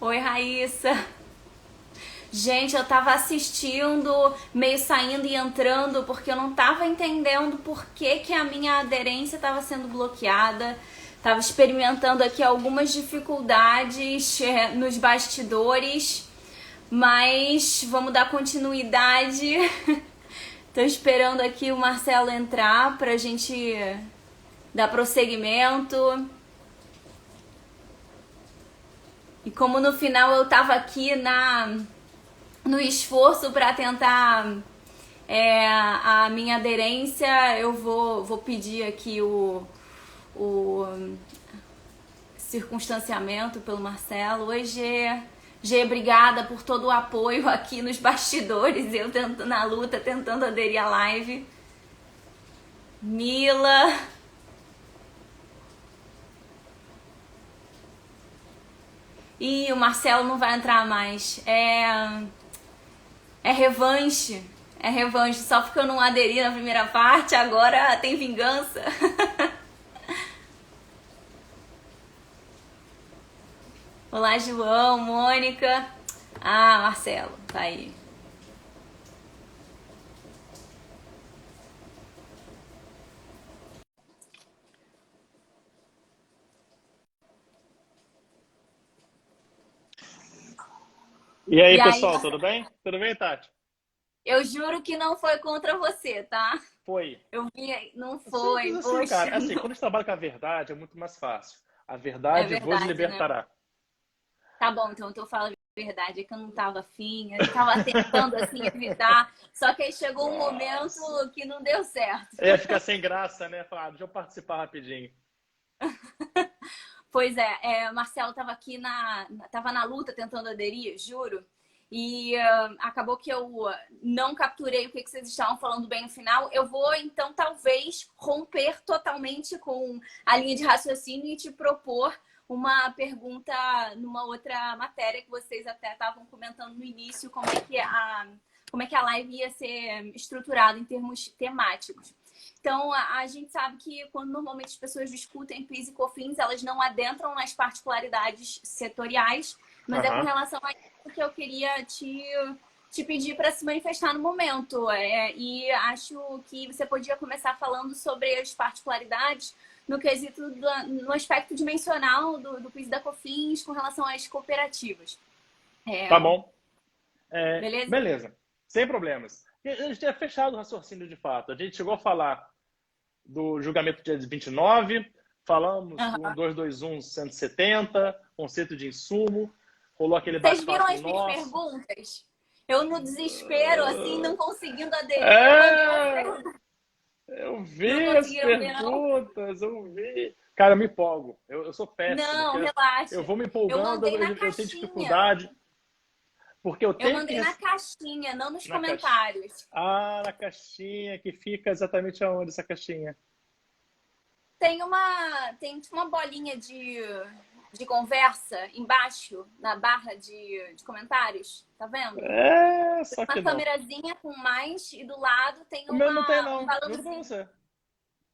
Oi, Raíssa. Gente, eu tava assistindo, meio saindo e entrando, porque eu não tava entendendo por que a minha aderência tava sendo bloqueada. Tava experimentando aqui algumas dificuldades nos bastidores, mas vamos dar continuidade. Tô esperando aqui o Marcelo entrar pra gente dar prosseguimento. E como no final eu tava aqui no esforço para tentar a minha aderência, eu vou pedir aqui o circunstanciamento pelo Marcelo. Oi, Gê. Gê, obrigada por todo o apoio aqui nos bastidores, eu tento, na luta, tentando aderir à live. Mila. E o Marcelo não vai entrar mais. É revanche. É revanche. Só porque eu não aderi na primeira parte, agora tem vingança. Olá, João, Mônica. Ah, Marcelo, tá aí. E aí, E aí, pessoal, tudo bem? Tudo bem, Tati? eu juro que não foi contra você, tá? Foi. Eu vi, não Simples foi, assim, poxa. cara. Assim, quando a gente trabalha com a verdade, é muito mais fácil. A É verdade vos verdade, né? libertará. Tá bom, então eu tô falando a verdade, é que eu não tava afim, eu tava tentando assim evitar, só que aí chegou um momento Nossa. que não deu certo. Ia ficar sem graça, né? Falar, deixa eu participar rapidinho. Pois Marcelo estava aqui tava na luta tentando aderir, juro. E acabou que eu não capturei o que vocês estavam falando bem no final. Eu vou, então, talvez romper totalmente com a linha de raciocínio e te propor uma pergunta numa outra matéria que vocês até estavam comentando no início, como é que a live ia ser estruturada em termos temáticos. Então, a gente sabe que quando normalmente as pessoas discutem PIS e COFINS, elas não adentram nas particularidades setoriais, mas é com Aham. relação a isso que eu queria te pedir para se manifestar no momento. E acho que você podia começar falando sobre as particularidades no quesito, no aspecto dimensional do PIS e da COFINS com relação às cooperativas. É, Tá bom. beleza? Beleza. Sem problemas. E a gente tinha fechado o raciocínio de fato. A gente chegou a falar do julgamento dia 29, falamos do Uhum. 1221 170, conceito de insumo, rolou aquele Vocês viram bate-papo as minhas nosso. perguntas? Eu no desespero, assim, não conseguindo aderir, eu mandei umas É, perguntas. eu Não vi as conseguiram ver, não? perguntas, eu vi. Cara, eu me empolgo. Eu sou péssimo, Não, porque eu relaxa. vou me Eu empolgando, mandei na eu tenho caixinha. dificuldade, porque eu Eu tenho que. mandei na caixinha, não nos Na caixa. comentários. Ah, na caixinha, que fica exatamente aonde essa caixinha? Tem tipo uma bolinha de conversa embaixo, na barra de comentários. Tá vendo? É, só Uma que não. câmerazinha com mais e do lado tem O meu não tem, um não. Juro pra balãozinho. você.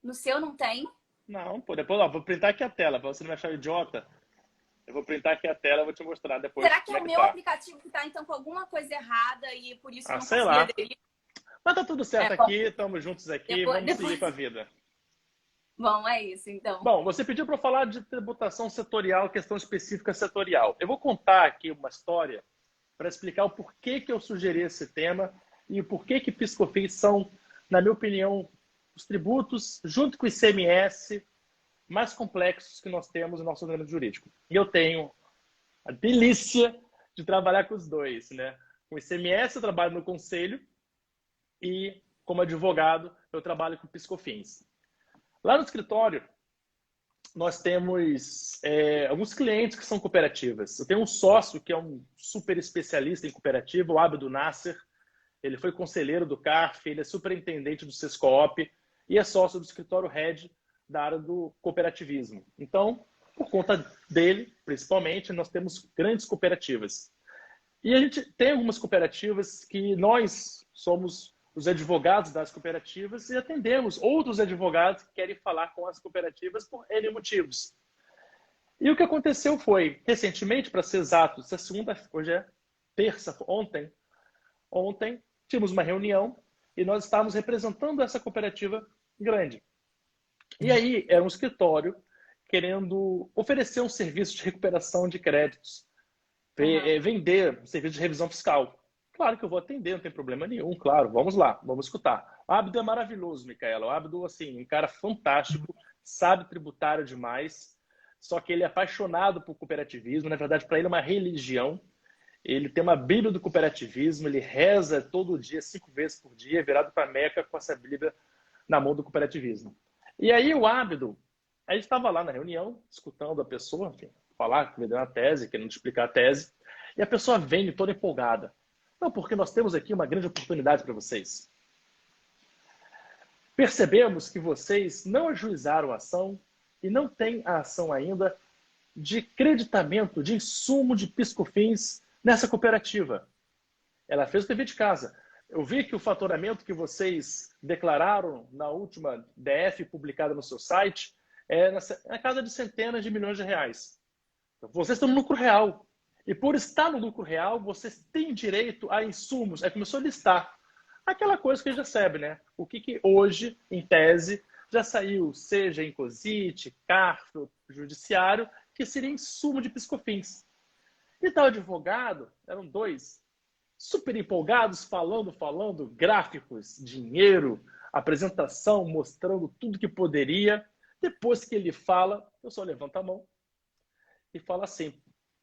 No seu não tem? Não, pô, depois, ó, vou printar aqui a tela, pra você não me achar idiota. Eu vou printar aqui a tela e vou te mostrar depois Será que como é é o que meu tá. aplicativo que tá então com alguma coisa errada e por isso eu Ah, não sei consegui lá. aderir? Mas tá tudo certo Bom, aqui, estamos juntos aqui, depois, vamos seguir depois. com a vida. Bom, é isso então. Bom, você pediu para eu falar de tributação setorial, questão específica setorial. Eu vou contar aqui uma história para explicar o porquê que eu sugeri esse tema e o porquê que PIS/COFINS são, na minha opinião, os tributos, junto com o ICMS, mais complexos que nós temos no nosso ordenamento jurídico. E eu tenho a delícia de trabalhar com os dois, né? Com o ICMS eu trabalho no conselho e, como advogado, eu trabalho com PIS/COFINS. Lá no escritório, nós temos alguns clientes que são cooperativas. Eu tenho um sócio que é um super especialista em cooperativa, o Abdo Nasser. Ele foi conselheiro do CARF, ele é superintendente do Sescoop e é sócio do escritório Head da área do cooperativismo. Então, por conta dele, principalmente, nós temos grandes cooperativas. E a gente tem algumas cooperativas que nós somos os advogados das cooperativas e atendemos outros advogados que querem falar com as cooperativas por N motivos. E o que aconteceu foi, recentemente, para ser exato, essa segunda, hoje é terça, ontem tínhamos uma reunião e nós estávamos representando essa cooperativa grande. E aí era um escritório querendo oferecer um serviço de recuperação de créditos, vender um serviço de revisão fiscal. Claro que eu vou atender, não tem problema nenhum, claro, vamos lá, vamos escutar. O Abdo é maravilhoso, Micaela. O Abdo, assim, um cara fantástico, sabe tributário demais, só que ele é apaixonado por cooperativismo, na verdade, para ele é uma religião. Ele tem uma Bíblia do cooperativismo, ele reza todo dia, 5 vezes por dia, virado para Meca com essa Bíblia na mão do cooperativismo. E aí o Abdo, a gente estava lá na reunião, escutando a pessoa, enfim, falar, me deu uma tese, querendo explicar a tese, e a pessoa vem toda empolgada. Não, porque nós temos aqui uma grande oportunidade para vocês. Percebemos que vocês não ajuizaram a ação e não têm a ação ainda de creditamento, de insumo de piscofins nessa cooperativa. Ela fez o dever de casa. Eu vi que o faturamento que vocês declararam na última DF publicada no seu site é na casa de centenas de milhões de reais. Vocês estão no lucro real. E por estar no lucro real, vocês têm direito a insumos. Aí começou a listar. Aquela coisa que a gente já sabe, né? O que hoje, em tese, já saiu, seja em COSIT, CARF, judiciário, que seria insumo de piscofins. E tal advogado, eram dois, super empolgados, falando, gráficos, dinheiro, apresentação, mostrando tudo que poderia. Depois que ele fala, eu só levanto a mão e falo assim,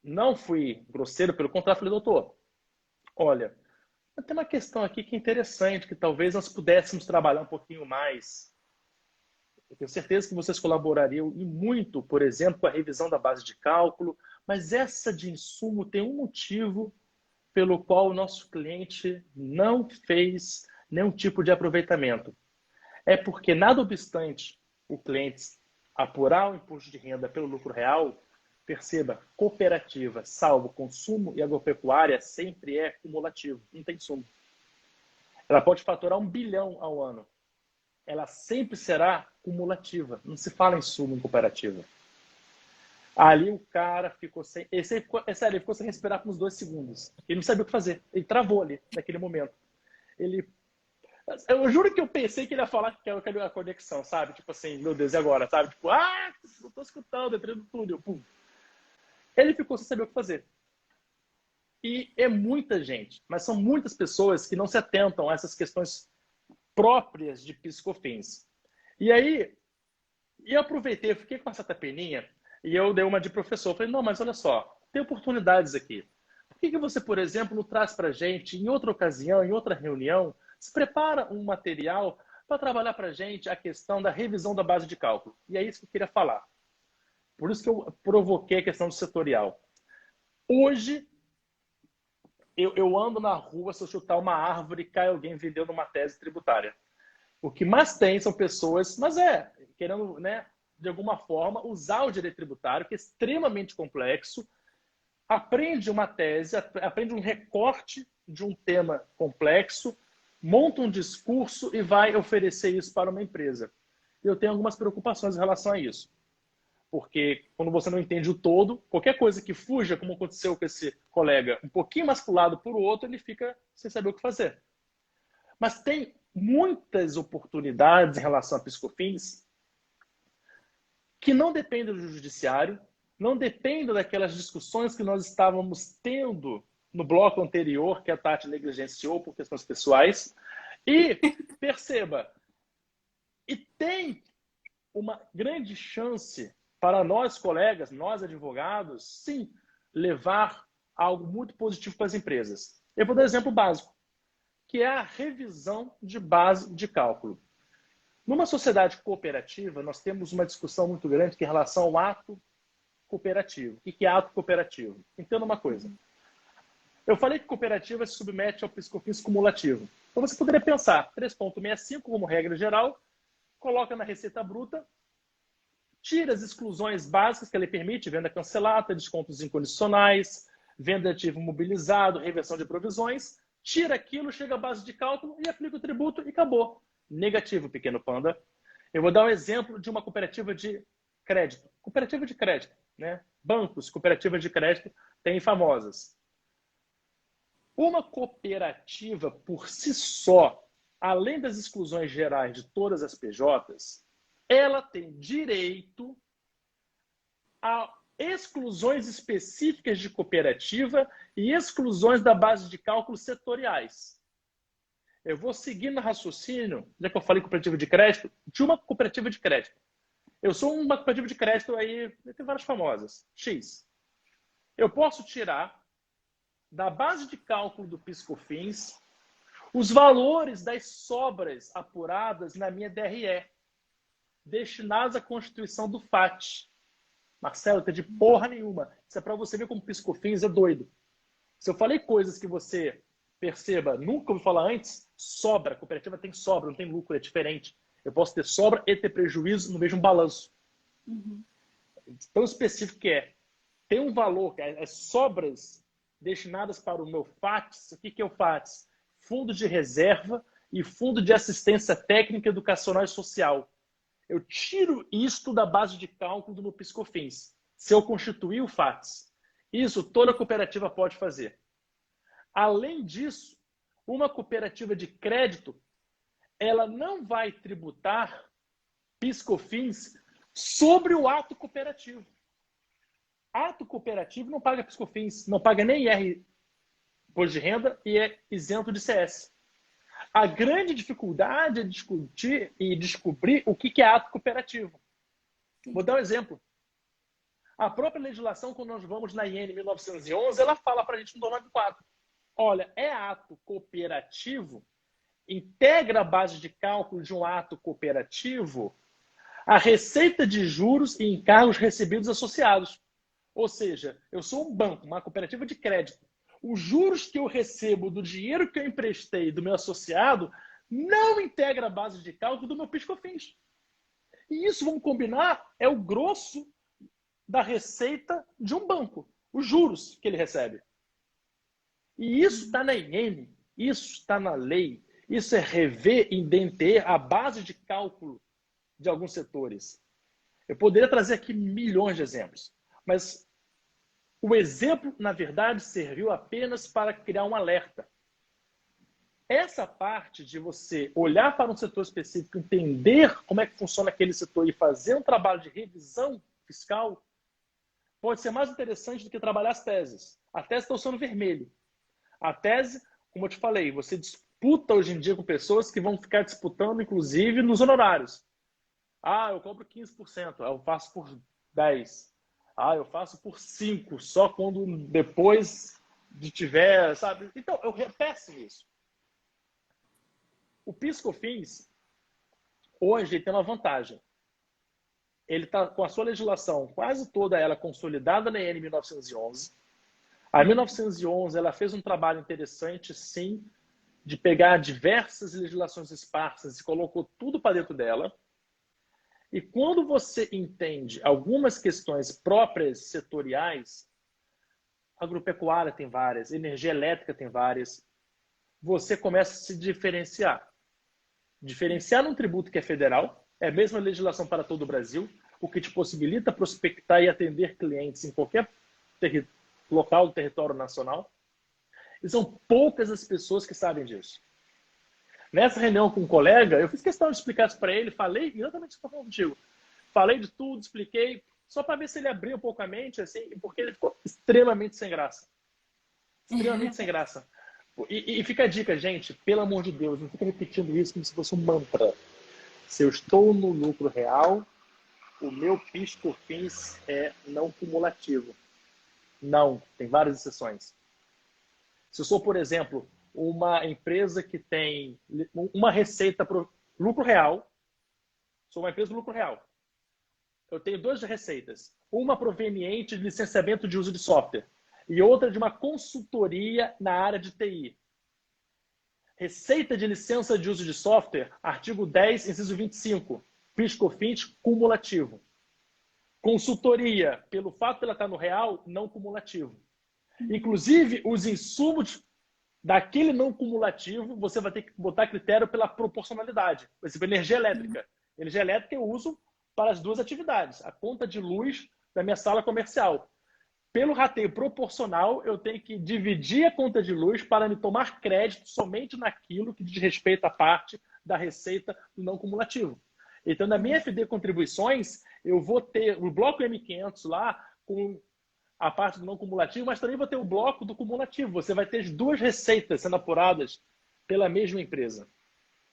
não fui grosseiro, pelo contrário, falei, doutor, olha, tem uma questão aqui que é interessante, que talvez nós pudéssemos trabalhar um pouquinho mais. Eu tenho certeza que vocês colaborariam e muito, por exemplo, com a revisão da base de cálculo, mas essa de insumo tem um motivo pelo qual o nosso cliente não fez nenhum tipo de aproveitamento. É porque, nada obstante o cliente apurar o imposto de renda pelo lucro real, perceba, cooperativa, salvo consumo e agropecuária, sempre é cumulativo, não tem sumo. Ela pode faturar 1 bilhão ao ano. Ela sempre será cumulativa. Não se fala em sumo em cooperativa. Ali o cara ficou sem... Ele ficou sem respirar por uns 2 segundos. Ele não sabia o que fazer. Ele travou ali, naquele momento. Eu juro que eu pensei que ele ia falar que era a conexão, sabe? Tipo assim, meu Deus, e agora? Sabe? Tipo, não tô escutando, entrei no túnel. Pum. Ele ficou sem saber o que fazer. E é muita gente, mas são muitas pessoas que não se atentam a essas questões próprias de piscofins. E aí, eu aproveitei, eu fiquei com essa tapeninha e eu dei uma de professor. Falei, não, mas olha só, tem oportunidades aqui. Por que você, por exemplo, não traz para a gente, em outra ocasião, em outra reunião, se prepara um material para trabalhar para a gente a questão da revisão da base de cálculo? E é isso que eu queria falar. Por isso que eu provoquei a questão do setorial. Hoje, eu ando na rua, se eu chutar uma árvore, cai alguém vendendo uma tese tributária. O que mais tem são pessoas, mas querendo, né, de alguma forma, usar o direito tributário, que é extremamente complexo, aprende uma tese, aprende um recorte de um tema complexo, monta um discurso e vai oferecer isso para uma empresa. Eu tenho algumas preocupações em relação a isso. Porque quando você não entende o todo, qualquer coisa que fuja, como aconteceu com esse colega, um pouquinho mais para um lado para o outro, ele fica sem saber o que fazer. Mas tem muitas oportunidades em relação a piscofins que não dependem do judiciário, não dependem daquelas discussões que nós estávamos tendo no bloco anterior, que a Tati negligenciou por questões pessoais. E, perceba, e tem uma grande chance para nós, colegas, nós advogados, sim, levar algo muito positivo para as empresas. Eu vou dar um exemplo básico, que é a revisão de base de cálculo. Numa sociedade cooperativa, nós temos uma discussão muito grande em relação ao ato cooperativo. O que é ato cooperativo? Entenda uma coisa. Eu falei que cooperativa se submete ao piscofins cumulativo. Então você poderia pensar, 3,65 como regra geral, coloca na receita bruta, tira as exclusões básicas que ele permite, venda cancelada, descontos incondicionais, venda de ativo mobilizado, reversão de provisões, tira aquilo, chega à base de cálculo e aplica o tributo e acabou. Negativo, pequeno panda. Eu vou dar um exemplo de uma cooperativa de crédito. Cooperativa de crédito, né? Bancos, cooperativas de crédito, tem famosas. Uma cooperativa, por si só, além das exclusões gerais de todas as PJs, ela tem direito a exclusões específicas de cooperativa e exclusões da base de cálculo setoriais. Eu vou seguir no raciocínio, já que eu falei cooperativa de crédito, de uma cooperativa de crédito. Eu sou uma cooperativa de crédito aí, tem várias famosas, X. Eu posso tirar da base de cálculo do PIS/COFINS os valores das sobras apuradas na minha DRE, destinados à constituição do FAT. Marcelo, tá de porra nenhuma. Isso é para você ver como o PIS/COFINS é doido. Se eu falei coisas que você perceba, nunca ouvi falar antes, sobra. A cooperativa tem sobra, não tem lucro, é diferente. Eu posso ter sobra e ter prejuízo no mesmo balanço. Uhum. Tão específico que é. Tem um valor, as sobras destinadas para o meu FATS. O que é o FATS? Fundo de reserva e fundo de assistência técnica, educacional e social. Eu tiro isto da base de cálculo do meu PIS/COFINS, se eu constituir o FATS. Isso toda cooperativa pode fazer. Além disso, uma cooperativa de crédito, ela não vai tributar PIS/COFINS sobre o ato cooperativo. Ato cooperativo não paga PIS/COFINS, não paga nem IR imposto de renda e é isento de CS. A grande dificuldade é discutir e descobrir o que é ato cooperativo. Vou dar um exemplo. A própria legislação, quando nós vamos na IN 1911, ela fala para a gente no 294. Olha, é ato cooperativo, integra a base de cálculo de um ato cooperativo a receita de juros e encargos recebidos associados. Ou seja, eu sou um banco, uma cooperativa de crédito. Os juros que eu recebo do dinheiro que eu emprestei do meu associado não integra a base de cálculo do meu PIS/COFINS. E isso, vamos combinar, é o grosso da receita de um banco. Os juros que ele recebe. E isso está na IN, isso está na lei. Isso é rever em DNT a base de cálculo de alguns setores. Eu poderia trazer aqui milhões de exemplos, mas o exemplo, na verdade, serviu apenas para criar um alerta. Essa parte de você olhar para um setor específico, entender como é que funciona aquele setor e fazer um trabalho de revisão fiscal, pode ser mais interessante do que trabalhar as teses. A tese está usando vermelho. A tese, como eu te falei, você disputa hoje em dia com pessoas que vão ficar disputando, inclusive, nos honorários. Ah, eu cobro 15%, eu faço por 10%. Ah, eu faço por 5%, só quando depois de tiver, sabe? Então, eu repeço isso. O PIS/COFINS, hoje, tem uma vantagem. Ele está com a sua legislação, quase toda ela consolidada na EN 1911. A 1911, ela fez um trabalho interessante, sim, de pegar diversas legislações esparsas e colocou tudo para dentro dela. E quando você entende algumas questões próprias setoriais, agropecuária tem várias, energia elétrica tem várias, você começa a se diferenciar. Diferenciar num tributo que é federal, é a mesma legislação para todo o Brasil, o que te possibilita prospectar e atender clientes em qualquer local do território nacional. E são poucas as pessoas que sabem disso. Nessa reunião com um colega, eu fiz questão de explicar isso para ele, falei exatamente o que eu estou falando contigo. Falei de tudo, expliquei, só para ver se ele abria um pouco a mente, assim, porque ele ficou extremamente sem graça. Extremamente sem graça. E fica a dica, gente, pelo amor de Deus, não fica repetindo isso como se fosse um mantra. Se eu estou no lucro real, o meu PIS/COFINS é não cumulativo. Não, tem várias exceções. Se eu sou, por exemplo, uma empresa que tem uma receita para lucro real, sou uma empresa de lucro real. Eu tenho duas receitas. Uma proveniente de licenciamento de uso de software e outra de uma consultoria na área de TI. Receita de licença de uso de software, artigo 10, inciso 25, PIS/COFINS cumulativo. Consultoria, pelo fato de ela estar no real, não cumulativo. Inclusive, os insumos daquele não cumulativo, você vai ter que botar critério pela proporcionalidade. Por exemplo, energia elétrica. Energia elétrica eu uso para as duas atividades. A conta de luz da minha sala comercial. Pelo rateio proporcional, eu tenho que dividir a conta de luz para me tomar crédito somente naquilo que diz respeito à parte da receita do não cumulativo. Então, na minha FD Contribuições, eu vou ter o bloco M500 lá com a parte do não cumulativo, mas também vou ter o bloco do cumulativo. Você vai ter as duas receitas sendo apuradas pela mesma empresa.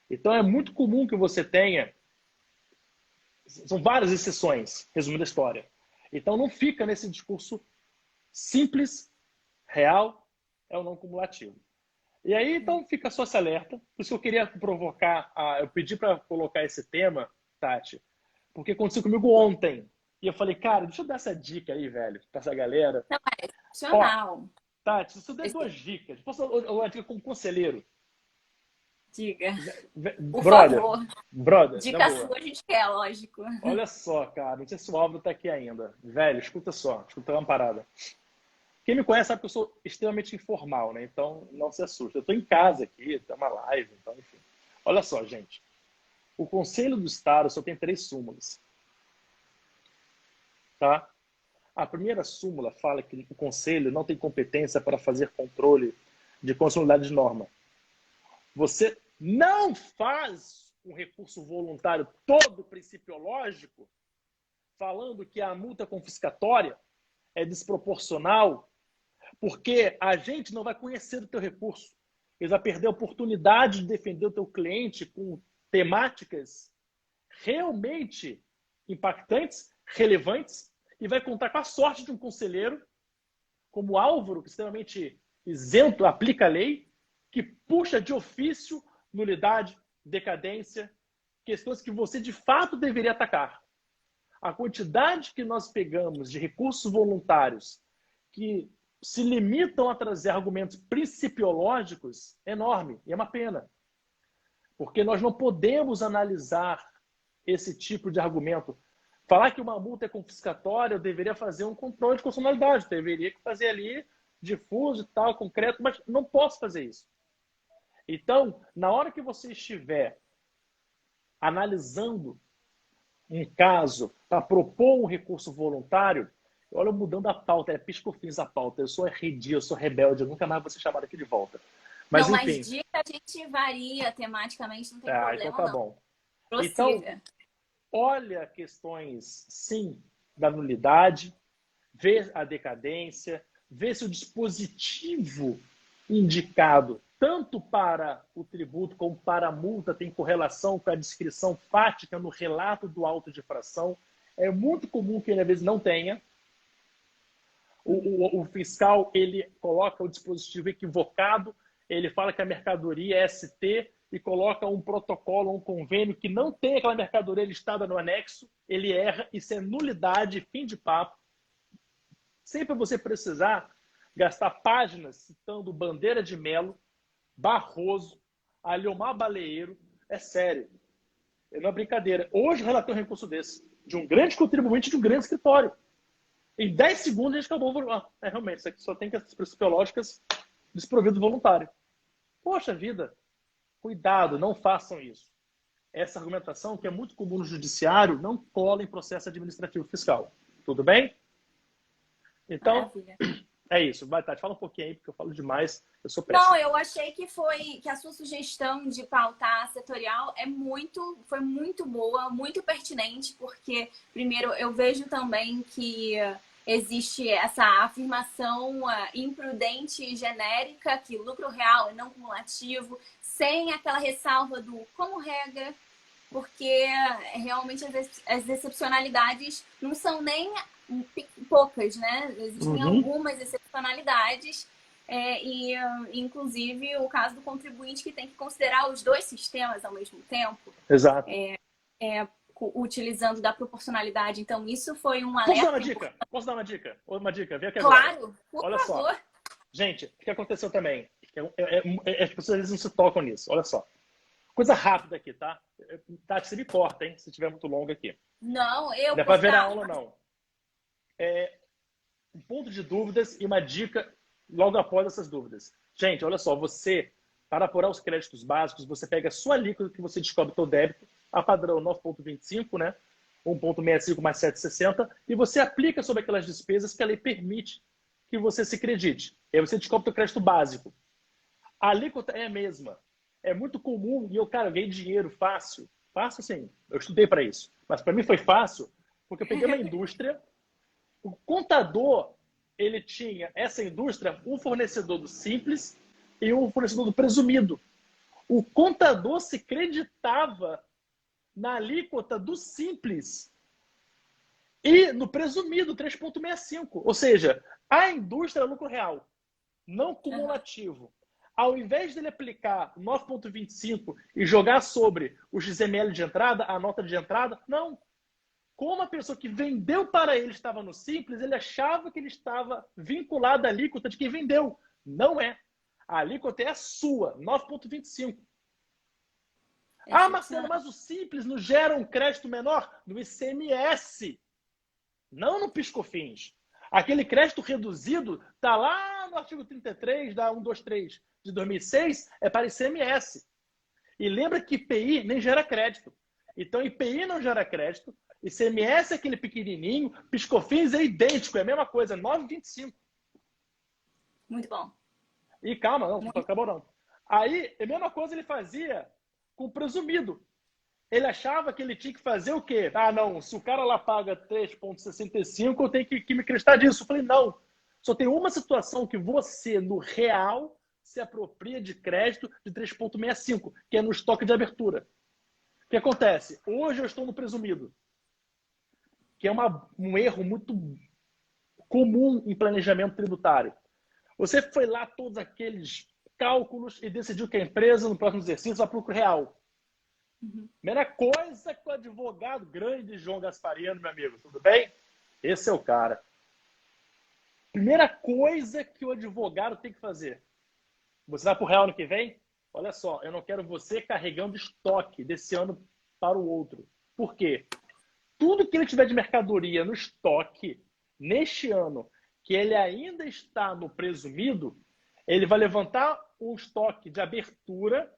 Então, é muito comum que você tenha... São várias exceções, resumindo a história. Então, não fica nesse discurso simples, real, é o não cumulativo. E aí, então, fica só esse alerta. Por isso que eu queria provocar, eu pedi para colocar esse tema, Tati, porque aconteceu comigo ontem. E eu falei, cara, deixa eu dar essa dica aí, velho, para essa galera. Não, é excepcional. Tati, se eu der duas dicas, posso dar uma dica como conselheiro? Diga. Por Brother, favor. brother, Dica sua a gente quer, lógico. Olha só, cara, não sei se o Álvaro tá aqui ainda. Velho, escuta só, escuta uma parada. Quem me conhece sabe que eu sou extremamente informal, né? Então, não se assusta. Eu tô em casa aqui, tá uma live, então, enfim. Olha só, gente. O Conselho do Estado só tem 3 súmulas. Tá? A primeira súmula fala que o Conselho não tem competência para fazer controle de constitucionalidade de norma. Você não faz um recurso voluntário todo principiológico falando que a multa confiscatória é desproporcional, porque a gente não vai conhecer o teu recurso. Ele vai perder a oportunidade de defender o teu cliente com temáticas realmente impactantes, relevantes, e vai contar com a sorte de um conselheiro, como o Álvaro, que é extremamente isento, aplica a lei, que puxa de ofício nulidade, decadência, questões que você de fato deveria atacar. A quantidade que nós pegamos de recursos voluntários que se limitam a trazer argumentos principiológicos é enorme, e é uma pena. Porque nós não podemos analisar esse tipo de argumento. Falar que uma multa é confiscatória, eu deveria fazer um controle de constitucionalidade, deveria fazer ali difuso e tal, concreto, mas não posso fazer isso. Então, na hora que você estiver analisando um caso para propor um recurso voluntário, olha, mudando a pauta, é piscofins a pauta, eu sou arredio, eu sou rebelde, eu nunca mais vou ser chamado aqui de volta. Mas, não, enfim. mas dica a gente varia tematicamente, não tem problema. Então tá não. bom. Prossiga. Então, olha questões, sim, da nulidade, vê a decadência, vê se o dispositivo indicado tanto para o tributo como para a multa tem correlação com a descrição fática no relato do auto de infração. É muito comum que ele, às vezes, não tenha. O fiscal, ele coloca o dispositivo equivocado, ele fala que a mercadoria é ST e coloca um protocolo, um convênio que não tem aquela mercadoria listada no anexo, ele erra, isso é nulidade, fim de papo. Sempre você precisar gastar páginas citando Bandeira de Melo, Barroso, Aliomar Baleeiro, é sério. Não é brincadeira. Hoje eu relatei um recurso desse, de um grande contribuinte de um grande escritório. Em 10 segundos a gente acabou. Realmente, isso aqui só tem questões principiológicas desprovido voluntário. Poxa vida, cuidado, não façam isso. Essa argumentação, que é muito comum no judiciário, não cola em processo administrativo fiscal. Tudo bem? Então, maravilha. É isso. Vai, Tati, fala um pouquinho aí, porque eu falo demais. Eu sou péssimo. Não, eu achei que a sua sugestão de pautar setorial foi muito boa, muito pertinente, porque, primeiro, eu vejo também que existe essa afirmação imprudente e genérica, que lucro real e não cumulativo, sem aquela ressalva do como regra, porque realmente as excepcionalidades não são nem poucas, né? Existem algumas excepcionalidades, inclusive o caso do contribuinte que tem que considerar os dois sistemas ao mesmo tempo. Exato. Utilizando da proporcionalidade. Então, isso foi um alerta. Posso dar uma dica? Uma dica, vem aqui agora. Claro, por favor. Só. Gente, o que aconteceu também? As pessoas às vezes não se tocam nisso. Olha só. Coisa rápida aqui, tá? Tati, você me corta, hein? Se estiver muito longo aqui. Não, não é para ver a aula, não. Um ponto de dúvidas e uma dica logo após essas dúvidas. Gente, olha só, você, para apurar os créditos básicos, você pega a sua alíquota que você descobre o seu débito, a padrão 9,25, né? 1,65 mais 7,60, e você aplica sobre aquelas despesas que a lei permite que você se credite. E aí você descobre o crédito básico. A alíquota é a mesma. É muito comum, e eu, cara, ganhei dinheiro fácil. Fácil, sim. Eu estudei para isso. Mas para mim foi fácil, porque eu peguei uma indústria, o contador, ele tinha essa indústria, um fornecedor do simples e um fornecedor do presumido. O contador se creditava na alíquota do simples e no presumido 3,65. Ou seja, a indústria é lucro real, não cumulativo. Ao invés dele aplicar 9,25 e jogar sobre o XML de entrada, a nota de entrada, não. Como a pessoa que vendeu para ele estava no simples, ele achava que ele estava vinculado à alíquota de quem vendeu. Não é. A alíquota é a sua, 9,25. Ah, Marcelo, mas o simples não gera um crédito menor? No ICMS, não no PiscoFins. Aquele crédito reduzido está lá no artigo 33 da 123 de 2006, é para ICMS. E lembra que IPI nem gera crédito. Então, IPI não gera crédito, ICMS é aquele pequenininho, PiscoFins é idêntico, é a mesma coisa, 9,25. Muito bom. E calma, não acabou não. Aí, a mesma coisa ele fazia com o presumido. Ele achava que ele tinha que fazer o quê? Ah, não, se o cara lá paga 3,65, eu tenho que me acreditar disso. Eu falei, não. Só tem uma situação que você, no real, se apropria de crédito de 3,65, que é no estoque de abertura. O que acontece? Hoje eu estou no presumido, que é um erro muito comum em planejamento tributário. Você foi lá todos aqueles cálculos e decidiu que a empresa, no próximo exercício, vai para o real. Primeira coisa que o advogado grande João Gasparino, meu amigo, tudo bem? Esse é o cara. Primeira coisa que o advogado tem que fazer. Você vai para o real ano que vem? Olha só, eu não quero você carregando estoque desse ano para o outro. Por quê? Tudo que ele tiver de mercadoria no estoque neste ano, que ele ainda está no presumido, ele vai levantar um estoque de abertura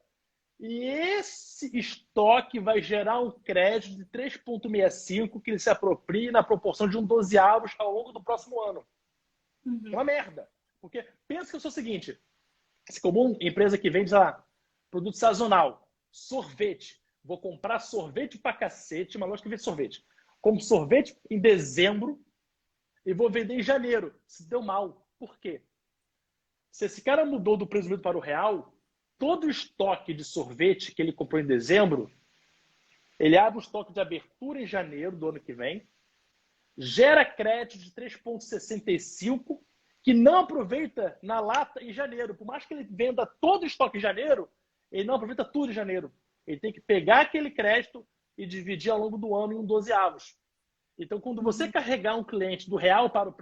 e esse estoque vai gerar um crédito de 3,65 que ele se aproprie na proporção de 1/12 ao longo do próximo ano. É uma merda. Porque pensa que eu sou o seguinte, esse comum empresa que vende, sei lá, produto sazonal, sorvete. Vou comprar sorvete pra cacete, uma loja que vende sorvete. Compro sorvete em dezembro e vou vender em janeiro. Se deu mal. Por quê? Se esse cara mudou do presumido para o real, todo o estoque de sorvete que ele comprou em dezembro, ele abre o estoque de abertura em janeiro do ano que vem, gera crédito de 3,65 que não aproveita na lata em janeiro. Por mais que ele venda todo o estoque em janeiro, ele não aproveita tudo em janeiro. Ele tem que pegar aquele crédito e dividir ao longo do ano em 1/12. Então, quando você carregar um cliente do real para o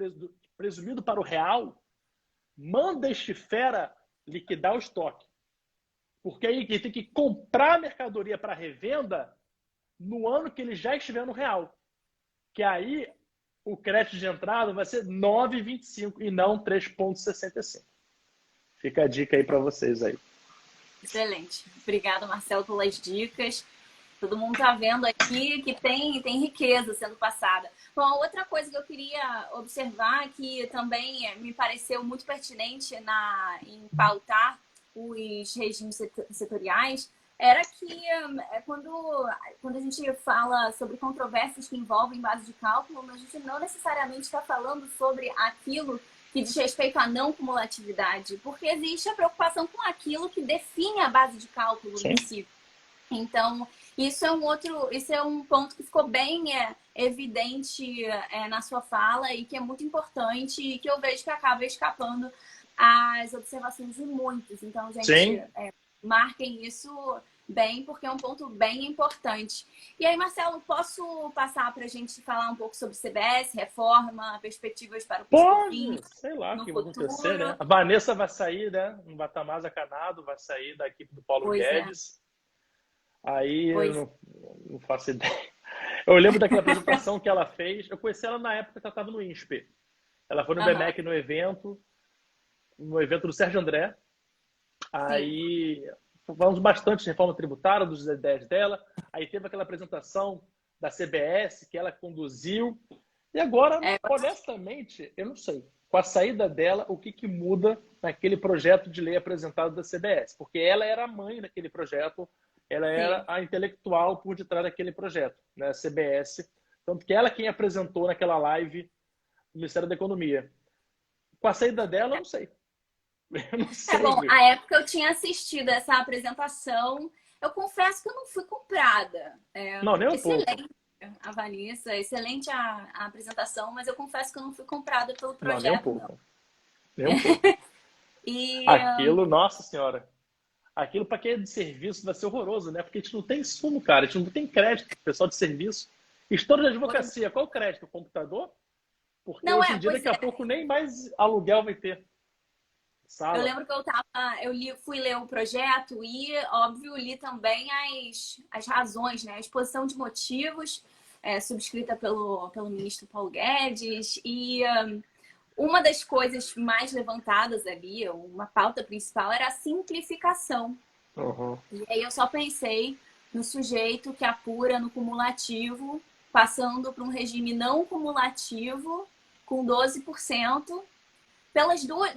presumido para o real, manda este fera liquidar o estoque. Porque aí ele tem que comprar a mercadoria para revenda no ano que ele já estiver no real. Que aí o crédito de entrada vai ser 9,25 e não 3,65. Fica a dica aí para vocês aí. Excelente. Obrigada, Marcelo, pelas dicas. Todo mundo está vendo aqui que tem riqueza sendo passada. Bom, a outra coisa que eu queria observar, que também me pareceu muito pertinente em pautar os regimes setoriais, era que quando a gente fala sobre controvérsias que envolvem base de cálculo, a gente não necessariamente está falando sobre aquilo que diz respeito à não cumulatividade, porque existe a preocupação com aquilo que define a base de cálculo em si. Então, isso é um ponto que ficou bem evidente na sua fala e que é muito importante e que eu vejo que acaba escapando às observações de muitos. Então, gente, marquem isso bem, porque é um ponto bem importante. E aí, Marcelo, posso passar para a gente falar um pouco sobre CBS, reforma, perspectivas para o PiscoFins? Pode, sei lá o que vai futuro. acontecer, né? A Vanessa vai sair, né? Não vai estar mais acanado, vai sair da equipe do Paulo Guedes. Aí eu não faço ideia. Eu lembro daquela apresentação que ela fez. Eu conheci ela na época que ela estava no INSPE. Ela foi no BMEC no evento do Sérgio André. Aí falamos bastante de reforma tributária, dos ideias dela. Aí teve aquela apresentação da CBS, que ela conduziu. E agora, É, honestamente, eu não sei. Com a saída dela, o que, que muda naquele projeto de lei apresentado da CBS? Porque ela era a mãe daquele projeto, ela era sim. a intelectual por detrás daquele projeto, né? A CBS. Tanto que ela quem apresentou naquela live do Ministério da Economia. Com a saída dela, eu não sei. Eu não É sei, bom, viu? a época eu tinha assistido essa apresentação. Eu confesso que eu não fui comprada. Não, nem um pouco. Excelente a Vanessa, excelente a apresentação, mas eu confesso que eu não fui comprada pelo Não, nem um projeto, não. pouco. Nem um pouco. E Aquilo, nossa senhora. Aquilo para quem é de serviço vai ser horroroso, né? Porque a gente não tem insumo, cara. A gente não tem crédito, pessoal de serviço. História de pois- advocacia, qual o crédito? O computador? Porque não hoje em é, dia, pois daqui a é. pouco, nem mais aluguel vai ter. Eu Sala. lembro que fui ler o projeto e, óbvio, li também as razões, né? A exposição de motivos, subscrita pelo ministro Paulo Guedes. E uma das coisas mais levantadas ali, uma pauta principal, era a simplificação. Uhum. E aí eu só pensei no sujeito que apura no cumulativo, passando para um regime não cumulativo, com 12%,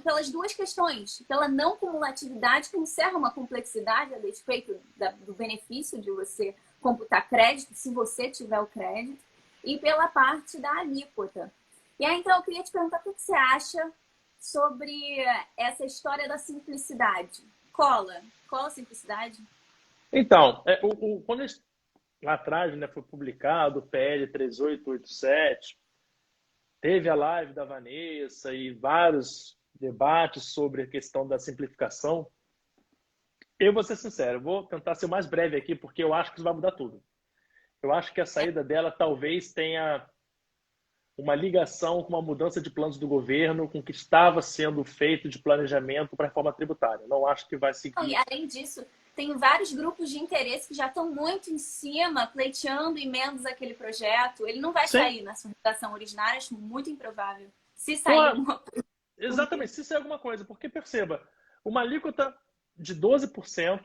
pelas duas questões. Pela não cumulatividade, que encerra uma complexidade a respeito do benefício de você computar crédito, se você tiver o crédito, e pela parte da alíquota. E aí, então, eu queria te perguntar o que você acha sobre essa história da simplicidade. Cola a simplicidade? Então, quando lá atrás, né, foi publicado o PL 3887, teve a live da Vanessa e vários debates sobre a questão da simplificação. Eu vou ser sincero, vou tentar ser o mais breve aqui, porque eu acho que isso vai mudar tudo. Eu acho que a saída dela talvez tenha uma ligação com uma mudança de planos do governo, com o que estava sendo feito de planejamento para a reforma tributária. Não acho que vai E seguir. além disso, tem vários grupos de interesse que já estão muito em cima, pleiteando emendas àquele projeto. Ele não vai Sim, sair na sua redação originária, acho muito improvável. Se sair claro, alguma coisa. exatamente, se isso é alguma coisa. Porque perceba, uma alíquota de 12%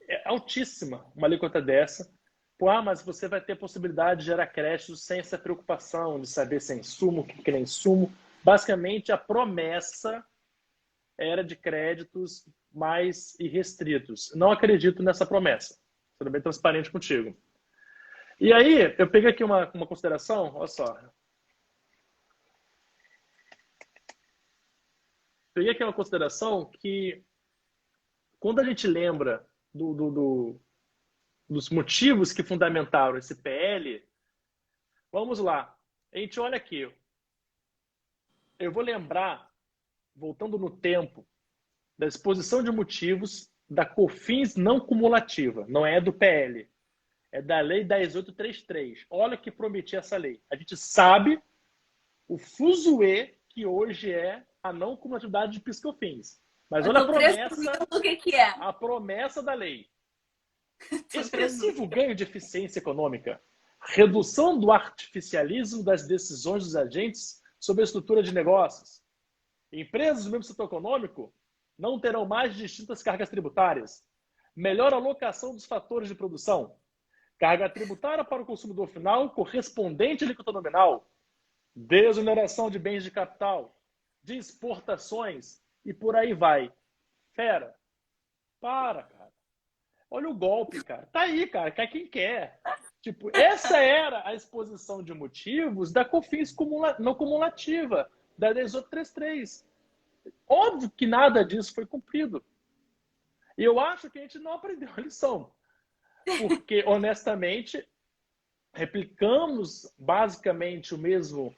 é altíssima, uma alíquota dessa. Pô, mas você vai ter possibilidade de gerar créditos sem essa preocupação de saber se é insumo, o que é insumo. Basicamente, a promessa era de créditos mais irrestritos. Não acredito nessa promessa. Sendo bem transparente contigo. E aí, eu peguei aqui uma consideração, olha só. Peguei aqui uma consideração que, quando a gente lembra dos motivos que fundamentaram esse PL, vamos lá. A gente olha aqui. Eu vou lembrar, voltando no tempo, da exposição de motivos da COFINS não cumulativa. Não é do PL. É da Lei 10.833. Olha o que prometia essa lei. A gente sabe o fuzuê que hoje é a não cumulatividade de PIS/COFINS. Mas Eu olha tô presumindo o que é. a promessa da lei. Tô presumindo. Expressivo ganho de eficiência econômica. Redução do artificialismo das decisões dos agentes sobre a estrutura de negócios. Empresas do mesmo setor econômico não terão mais distintas cargas tributárias. Melhor alocação dos fatores de produção. Carga tributária para o consumidor final correspondente à alíquota nominal. Desoneração de bens de capital. De exportações. E por aí vai. Fera, cara. Olha o golpe, cara. Tá aí, cara. Quer quem quer. Tipo, essa era a exposição de motivos da COFINS não cumulativa, da 1833. Óbvio que nada disso foi cumprido. E eu acho que a gente não aprendeu a lição. Porque, honestamente, replicamos basicamente o mesmo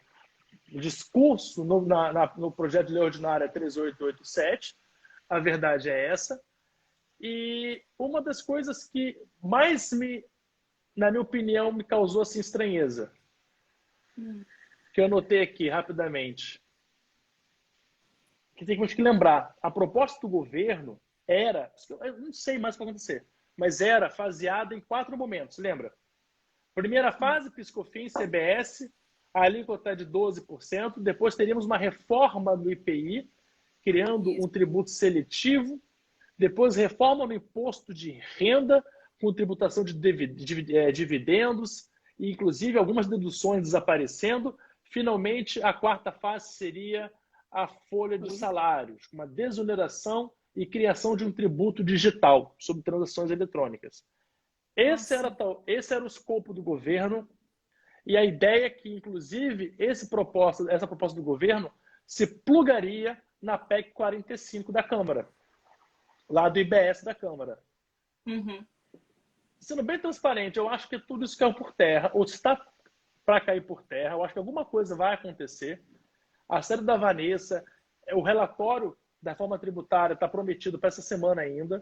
discurso no projeto de lei ordinária 3887. A verdade é essa. E uma das coisas que mais na minha opinião, me causou assim, estranheza, que eu anotei aqui rapidamente, que temos que lembrar, a proposta do governo era, eu não sei mais o que vai acontecer, mas era faseada em 4 momentos, lembra? Primeira fase, PIS/COFINS, CBS, a alíquota de 12%, depois teríamos uma reforma do IPI, criando um tributo seletivo, depois reforma no imposto de renda, com tributação de dividendos, e inclusive algumas deduções desaparecendo. Finalmente, a quarta fase seria a folha de salários, uma desoneração e criação de um tributo digital sobre transações eletrônicas. Esse era o escopo do governo, e a ideia é que, inclusive, essa proposta do governo se plugaria na PEC 45 da Câmara, lá do IBS da Câmara. Uhum. Sendo bem transparente, eu acho que tudo isso caiu por terra, ou está para cair por terra. Eu acho que alguma coisa vai acontecer. A série da Vanessa, o relatório da reforma tributária está prometido para essa semana ainda.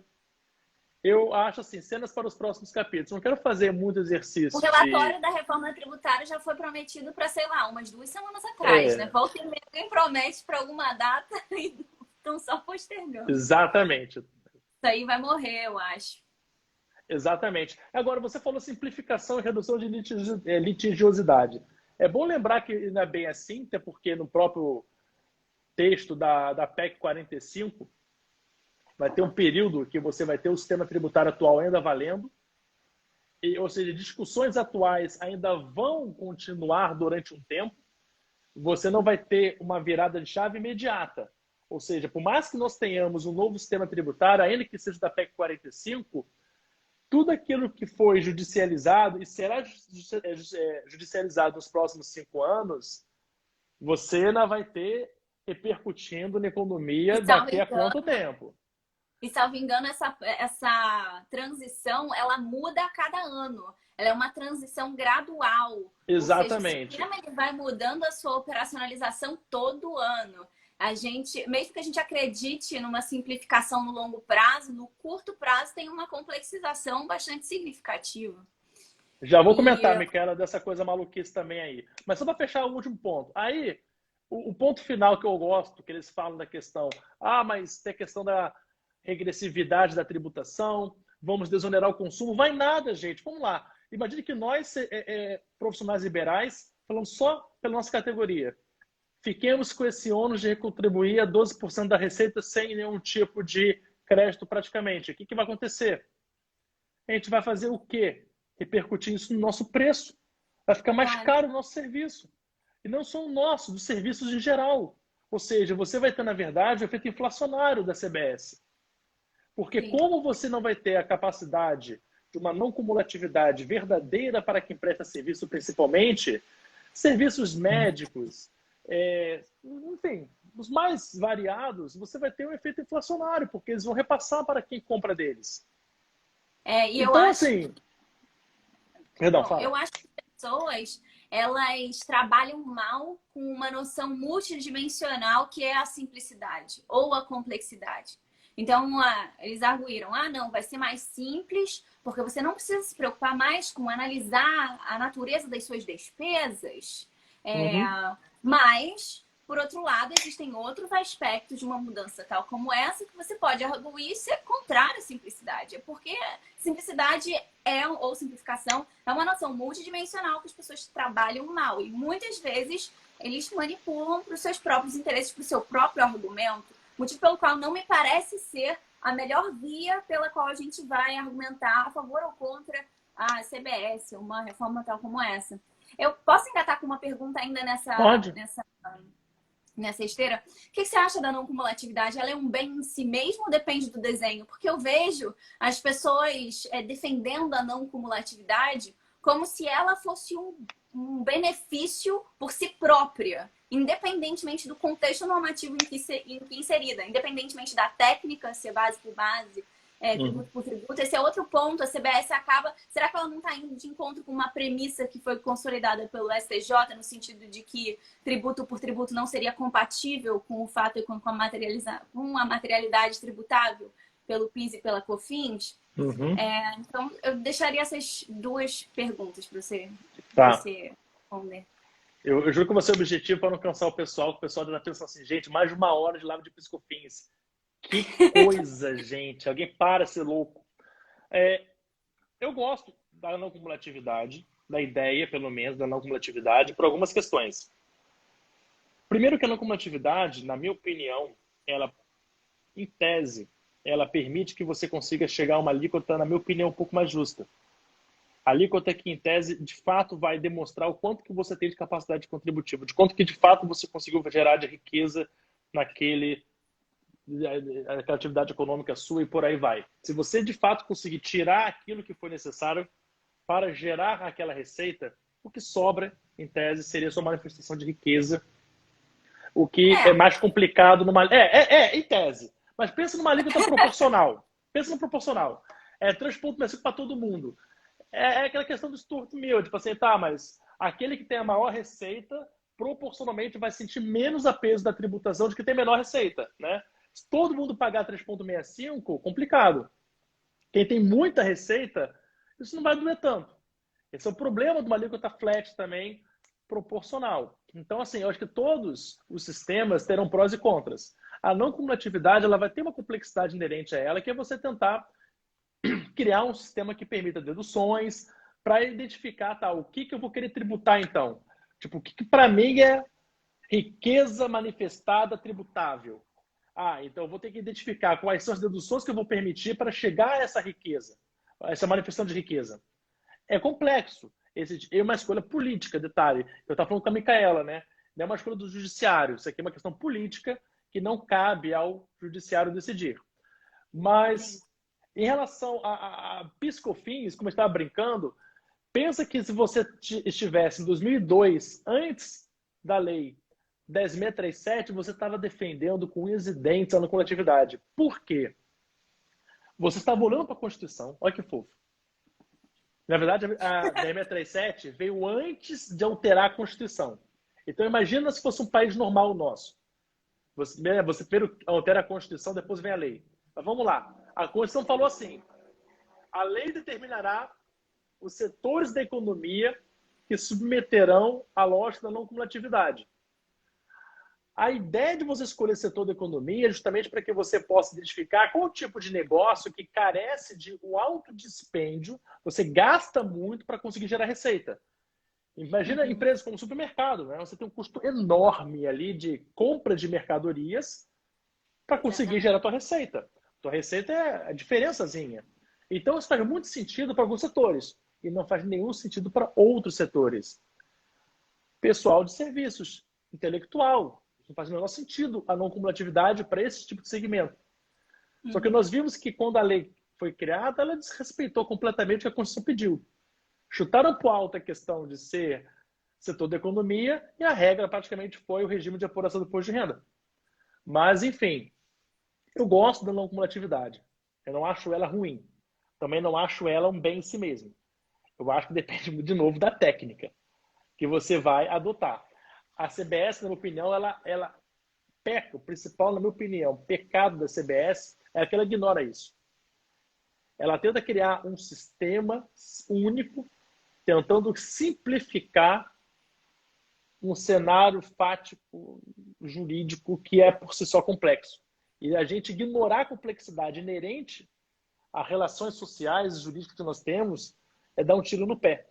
Eu acho assim, cenas para os próximos capítulos. Não quero fazer muito exercício. O relatório da reforma tributária já foi prometido para, sei lá, umas 2 semanas atrás, né? Volta e meia, alguém promete para alguma data e estão só postergando. Exatamente. Isso aí vai morrer, eu acho. Exatamente. Agora, você falou simplificação e redução de litigiosidade. É bom lembrar que não é bem assim, até porque no próprio texto da PEC 45 vai ter um período que você vai ter o sistema tributário atual ainda valendo, ou seja, discussões atuais ainda vão continuar durante um tempo. Você não vai ter uma virada de chave imediata. Ou seja, por mais que nós tenhamos um novo sistema tributário, ainda que seja da PEC 45, tudo aquilo que foi judicializado e será judicializado nos próximos 5 anos, você ainda vai ter repercutindo na economia daqui a quanto tempo. E, salvo engano, essa transição, ela muda a cada ano. Ela é uma transição gradual. Exatamente. Ou seja, o sistema ele vai mudando a sua operacionalização todo ano. Mesmo que a gente acredite numa simplificação no longo prazo, no curto prazo tem uma complexização bastante significativa. Já vou comentar, Micaela, dessa coisa maluquice também aí. Mas só para fechar o último ponto. Aí, o ponto final que eu gosto, que eles falam da questão, mas tem a questão da regressividade da tributação, vamos desonerar o consumo. Vai nada, gente. Vamos lá. Imagine que nós, profissionais liberais, falando só pela nossa categoria, fiquemos com esse ônus de contribuir a 12% da receita sem nenhum tipo de crédito praticamente. O que vai acontecer? A gente vai fazer o quê? Repercutir isso no nosso preço. Vai ficar mais caro o nosso serviço. E não só o nosso, dos serviços em geral. Ou seja, você vai ter, na verdade, o efeito inflacionário da CBS. Porque como você não vai ter a capacidade de uma não cumulatividade verdadeira para quem presta serviço, principalmente, serviços médicos, enfim, os mais variados, você vai ter um efeito inflacionário, porque eles vão repassar para quem compra deles. Então, assim... Perdão, fala. Eu acho que as pessoas, elas trabalham mal com uma noção multidimensional que é a simplicidade ou a complexidade. Então, eles arguíram, não, vai ser mais simples, porque você não precisa se preocupar mais com analisar a natureza das suas despesas. Mas, por outro lado, existem outros aspectos de uma mudança tal como essa que você pode arguir ser contrário à simplicidade. Porque simplicidade ou simplificação é uma noção multidimensional que as pessoas trabalham mal. E muitas vezes eles manipulam para os seus próprios interesses, para o seu próprio argumento. Motivo pelo qual não me parece ser a melhor via pela qual a gente vai argumentar a favor ou contra a CBS, uma reforma tal como essa. Eu posso engatar com uma pergunta ainda nessa esteira? O que você acha da não cumulatividade? Ela é um bem em si mesmo ou depende do desenho? Porque eu vejo as pessoas defendendo a não cumulatividade como se ela fosse um benefício por si própria, independentemente do contexto normativo em que inserida, independentemente da técnica, ser base por base, tributo por tributo. Esse é outro ponto. A CBS acaba... Será que ela não está indo de encontro com uma premissa que foi consolidada pelo STJ, no sentido de que tributo por tributo não seria compatível com o fato e com a materialidade tributável pelo PIS e pela COFINS? Então, eu deixaria essas 2 perguntas para você responder. Eu juro que você é objetivo para não cansar o pessoal deve pensar assim, gente, mais de 1 hora de live de PiscoFins. Que coisa, gente. Alguém para ser louco. Eu gosto da não cumulatividade, da ideia, pelo menos, da não cumulatividade, por algumas questões. Primeiro que a não cumulatividade, na minha opinião, ela, em tese, ela permite que você consiga chegar a uma alíquota, na minha opinião, um pouco mais justa. A alíquota que, em tese, de fato vai demonstrar o quanto que você tem de capacidade contributiva, de quanto que, de fato, você conseguiu gerar de riqueza naquela atividade econômica sua e por aí vai. Se você, de fato, conseguir tirar aquilo que foi necessário para gerar aquela receita, o que sobra, em tese, seria a sua manifestação de riqueza, o que é mais complicado numa... em tese. Mas pensa numa alíquota proporcional. Pensa no proporcional. É 3,65 para todo mundo. É aquela questão do Stuart Mill, tipo assim, tá, mas aquele que tem a maior receita, proporcionalmente vai sentir menos a peso da tributação de que tem menor receita, né? Se todo mundo pagar 3,65, complicado. Quem tem muita receita, isso não vai doer tanto. Esse é o problema de uma alíquota flat também, proporcional. Então, assim, eu acho que todos os sistemas terão prós e contras. A não cumulatividade, ela vai ter uma complexidade inerente a ela, que é você tentar criar um sistema que permita deduções para identificar, tá, o que eu vou querer tributar, então. Tipo, o que para mim é riqueza manifestada tributável. Então eu vou ter que identificar quais são as deduções que eu vou permitir para chegar a essa riqueza, a essa manifestação de riqueza. É complexo. É uma escolha política, detalhe. Eu estava falando com a Micaela, né? Não é uma escolha do judiciário. Isso aqui é uma questão política que não cabe ao judiciário decidir. Mas, em relação a PIS/COFINS, como eu estava brincando, pensa que se você estivesse em 2002, antes da lei 10.637, você estava defendendo com unhas e dentes a não coletividade. Por quê? Você estava olhando para a Constituição. Olha que fofo. Na verdade, a 10.637 veio antes de alterar a Constituição. Então, imagina se fosse um país normal nosso. Você primeiro altera a Constituição, depois vem a lei. Mas vamos lá. A Constituição falou assim: a lei determinará os setores da economia que submeterão à lógica da não cumulatividade. A ideia de você escolher setor da economia é justamente para que você possa identificar qual tipo de negócio que carece de um alto dispêndio, você gasta muito para conseguir gerar receita. Imagina empresas como supermercado, né? Você tem um custo enorme ali de compra de mercadorias para conseguir gerar tua receita. Tua receita é a diferençazinha. Então isso faz muito sentido para alguns setores e não faz nenhum sentido para outros setores. Pessoal de serviços, intelectual, não faz o menor sentido a não cumulatividade para esse tipo de segmento. Só que nós vimos que quando a lei foi criada, ela desrespeitou completamente o que a Constituição pediu. Chutaram para o alto a questão de ser setor da economia e a regra praticamente foi o regime de apuração do imposto de renda. Mas, enfim, eu gosto da não cumulatividade. Eu não acho ela ruim. Também não acho ela um bem em si mesmo. Eu acho que depende, de novo, da técnica que você vai adotar. A CBS, na minha opinião, ela peca. O principal, na minha opinião, pecado da CBS é que ela ignora isso. Ela tenta criar um sistema único, tentando simplificar um cenário fático jurídico que é por si só complexo. E a gente ignorar a complexidade inerente a relações sociais e jurídicas que nós temos é dar um tiro no pé.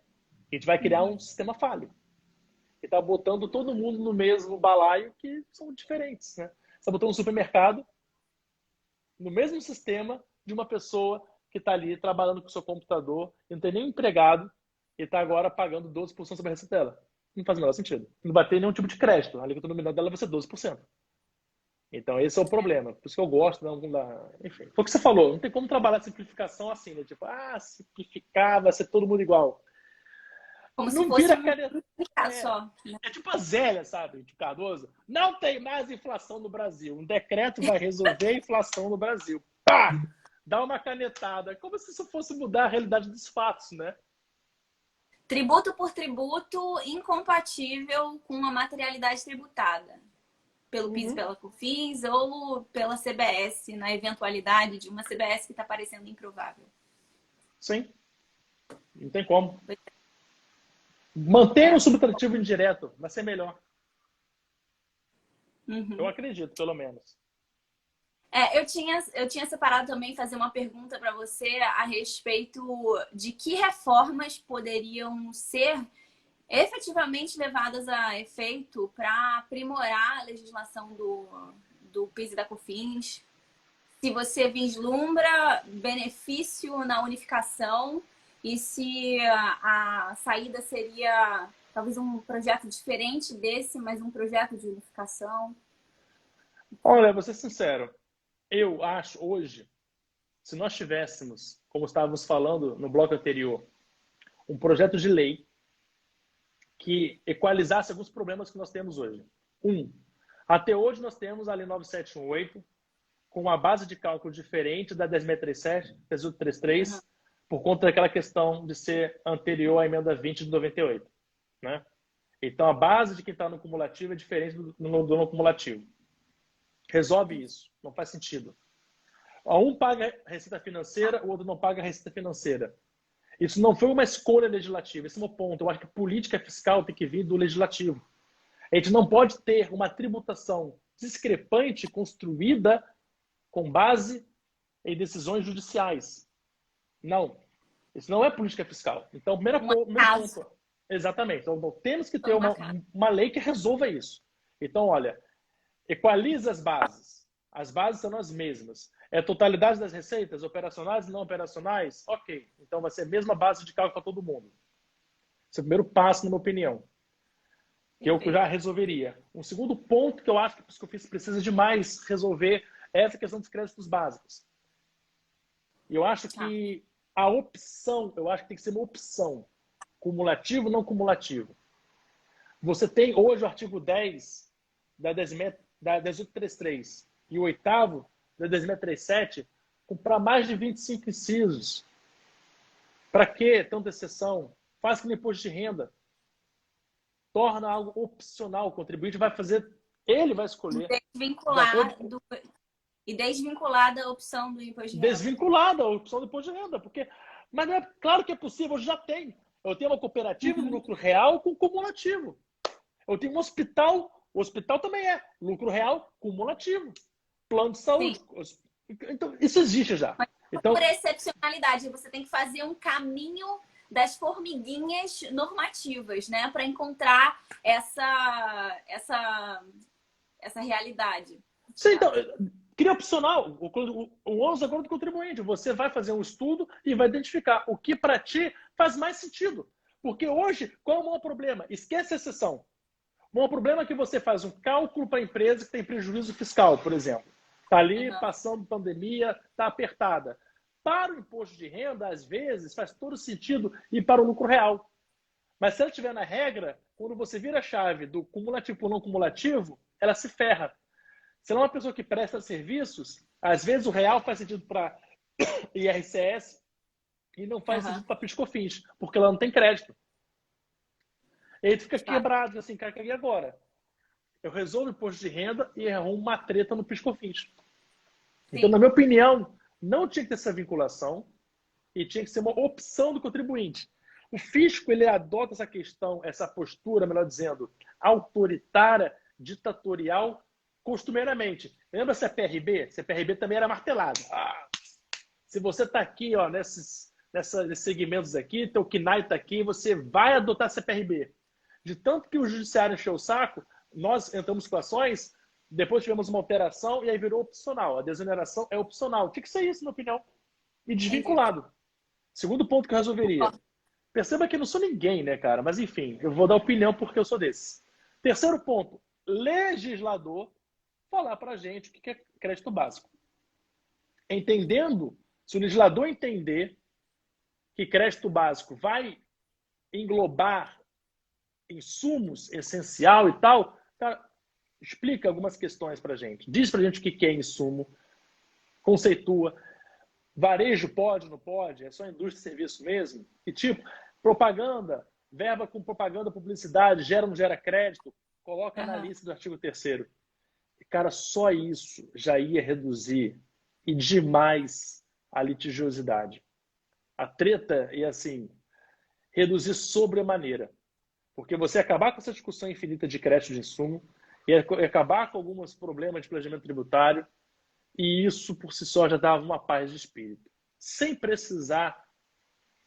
A gente vai criar um sistema falho. E está botando todo mundo no mesmo balaio que são diferentes. Né? Você está botando um supermercado no mesmo sistema de uma pessoa que está ali trabalhando com o seu computador, e não tem nenhum empregado, e está agora pagando 12% sobre a receita dela. Não faz o menor sentido. Não vai ter nenhum tipo de crédito. A alíquota nominal dela vai ser 12%. Então, esse é o problema. Por isso que eu gosto Enfim, foi o que você falou. Não tem como trabalhar a simplificação assim, né? Tipo, simplificar, vai ser todo mundo igual. Como não se fosse vira caneta. só. É tipo a Zélia, sabe? De Cardoso. Não tem mais inflação no Brasil. Um decreto vai resolver a inflação no Brasil. Pá! Dá uma canetada. Como se isso fosse mudar a realidade dos fatos, né? Tributo por tributo incompatível com a materialidade tributada. Pelo PIS e pela COFINS ou pela CBS, na eventualidade de uma CBS que está parecendo improvável. Sim. Não tem como. Mantenha o subtrativo indireto, vai ser melhor. Eu acredito, pelo menos. Eu tinha separado também fazer uma pergunta para você a respeito de que reformas poderiam ser efetivamente levadas a efeito para aprimorar a legislação do PIS e da COFINS, se você vislumbra benefício na unificação e se a saída seria talvez um projeto diferente desse, mas um projeto de unificação. Olha, vou ser sincero, eu acho hoje, se nós tivéssemos, como estávamos falando no bloco anterior, um projeto de lei que equalizasse alguns problemas que nós temos hoje. Até hoje nós temos a Lei 9718, com uma base de cálculo diferente da 10637, 10833, por conta daquela questão de ser anterior à emenda 20 de 98. Né? Então, a base de quem está no cumulativo é diferente do não cumulativo. Resolve isso. Não faz sentido. Um paga receita financeira, o outro não paga receita financeira. Isso não foi uma escolha legislativa. Esse é o meu ponto. Eu acho que política fiscal tem que vir do legislativo. A gente não pode ter uma tributação discrepante construída com base em decisões judiciais. Não. Isso não é política fiscal. Então, primeiro ponto. Exatamente. Então, temos que ter uma lei que resolva isso. Então, olha, equaliza as bases. As bases são as mesmas. É a totalidade das receitas, operacionais e não operacionais? Ok. Então, vai ser a mesma base de cálculo para todo mundo. Esse é o primeiro passo, na minha opinião. Que eu já resolveria. Um segundo ponto que eu acho que o Piscofins precisa demais resolver é essa questão dos créditos básicos. E eu acho que a opção, eu acho que tem que ser uma opção. Cumulativo ou não cumulativo. Você tem hoje o artigo 10 da 1833 e o 8º da 10637 para mais de 25 incisos. Para que tanta exceção? Faz que no imposto de renda. Torna algo opcional. O contribuinte vai fazer, ele vai escolher. E desvinculada a opção do imposto de renda. Desvinculada a opção do imposto de renda. Mas não é claro que é possível, eu já tenho. Eu tenho uma cooperativa de lucro real com cumulativo. Eu tenho um hospital, o hospital também é lucro real cumulativo. Plano de saúde. Sim. Então, isso existe já. Mas então, por excepcionalidade, você tem que fazer um caminho das formiguinhas normativas, né? Para encontrar essa realidade. Sim, então, cria opcional. O ônus agora do contribuinte. Você vai fazer um estudo e vai identificar o que para ti faz mais sentido. Porque hoje, qual é o maior problema? Esquece a exceção. O maior problema é que você faz um cálculo para a empresa que tem prejuízo fiscal, por exemplo. Está ali passando pandemia, está apertada. Para o imposto de renda, às vezes, faz todo sentido ir para o lucro real. Mas se ela estiver na regra, quando você vira a chave do cumulativo para o não cumulativo, ela se ferra. Se ela é uma pessoa que presta serviços, às vezes o real faz sentido para IRCS e não faz sentido para PIS/COFINS, porque ela não tem crédito. E aí tu fica quebrado, assim, cara, e agora? Eu resolvo o imposto de renda e arrumo uma treta no PIS/COFINS. Então, na minha opinião, não tinha que ter essa vinculação e tinha que ser uma opção do contribuinte. O fisco, ele adota essa questão, essa postura, melhor dizendo, autoritária, ditatorial, costumeiramente. Lembra CPRB? CPRB também era martelado. Se você está aqui, ó, nesses segmentos aqui, teu KNAI está aqui, você vai adotar CPRB. De tanto que o judiciário encheu o saco, nós entramos com ações, depois tivemos uma alteração e aí virou opcional. A desoneração é opcional. Tinha que ser isso, na opinião. E desvinculado. Segundo ponto que eu resolveria. Perceba que eu não sou ninguém, né, cara? Mas, enfim, eu vou dar opinião porque eu sou desse. Terceiro ponto. Legislador falar pra gente o que é crédito básico. Entendendo, se o legislador entender que crédito básico vai englobar insumos essencial e tal, cara, explica algumas questões pra gente. Diz pra gente o que é insumo, conceitua. Varejo pode, não pode? É só indústria e serviço mesmo? Que tipo? Propaganda, verba com propaganda, publicidade, gera ou não gera crédito? Coloca na lista do artigo 3º. Cara, só isso já ia reduzir e demais a litigiosidade. A treta ia, assim, reduzir sobremaneira. Porque você ia acabar com essa discussão infinita de crédito de insumo, ia acabar com alguns problemas de planejamento tributário, e isso, por si só, já dava uma paz de espírito. Sem precisar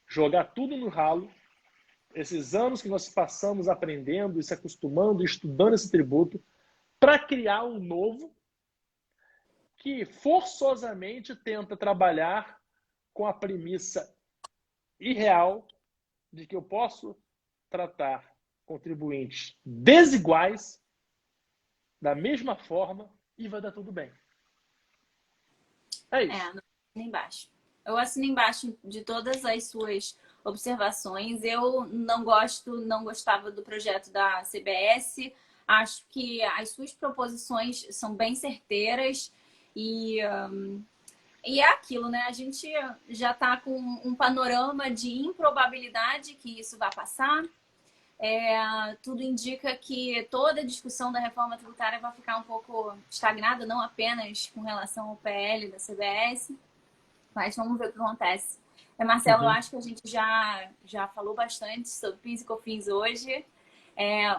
jogar tudo no ralo, esses anos que nós passamos aprendendo e se acostumando, estudando esse tributo, para criar um novo que forçosamente tenta trabalhar com a premissa irreal de que eu posso tratar contribuintes desiguais da mesma forma e vai dar tudo bem. É isso. Não assino embaixo. Eu assino embaixo de todas as suas observações. Eu não gostava do projeto da CBS. Acho que as suas proposições são bem certeiras e é aquilo, né? A gente já está com um panorama de improbabilidade que isso vai passar. Tudo indica que toda a discussão da reforma tributária vai ficar um pouco estagnada, não apenas com relação ao PL da CBS, mas vamos ver o que acontece. Marcelo, eu acho que a gente já falou bastante sobre PIS e COFINS hoje.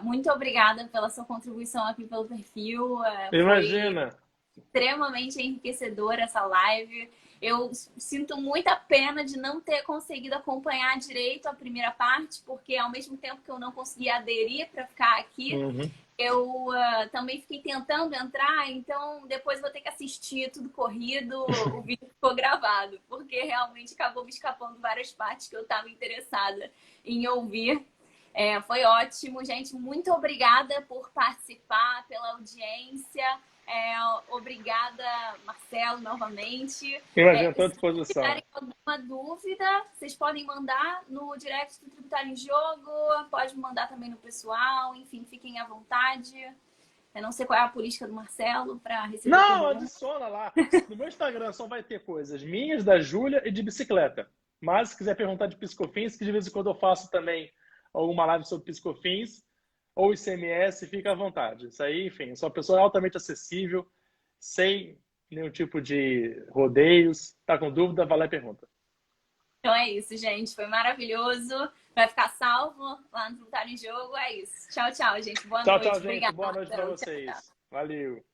Muito obrigada pela sua contribuição aqui pelo perfil. Imagina! Foi extremamente enriquecedora essa live. Eu sinto muita pena de não ter conseguido acompanhar direito a primeira parte, porque ao mesmo tempo que eu não consegui aderir para ficar aqui, eu também fiquei tentando entrar, então depois vou ter que assistir tudo corrido, o vídeo ficou gravado, porque realmente acabou me escapando várias partes que eu estava interessada em ouvir. Foi ótimo, gente. Muito obrigada por participar, pela audiência. Obrigada, Marcelo, novamente. Imagina, estou à disposição. Se tiverem alguma dúvida, vocês podem mandar no direct do Tributário em Jogo, pode mandar também no pessoal, enfim, fiquem à vontade. Eu não sei qual é a política do Marcelo para receber. Não, adiciona lá. No meu Instagram só vai ter coisas minhas, da Júlia e de bicicleta. Mas se quiser perguntar de PIS/COFINS, que de vez em quando eu faço também alguma live sobre PIS/COFINS, ou ICMS, fica à vontade. Isso aí, enfim, eu sou uma pessoa altamente acessível, sem nenhum tipo de rodeios. Tá com dúvida, vai lá e pergunta. Então é isso, gente. Foi maravilhoso. Vai ficar salvo lá no Tributário em Jogo. É isso. Tchau, tchau, gente. Boa noite. Tchau, gente. Obrigada. Boa noite para vocês. Valeu.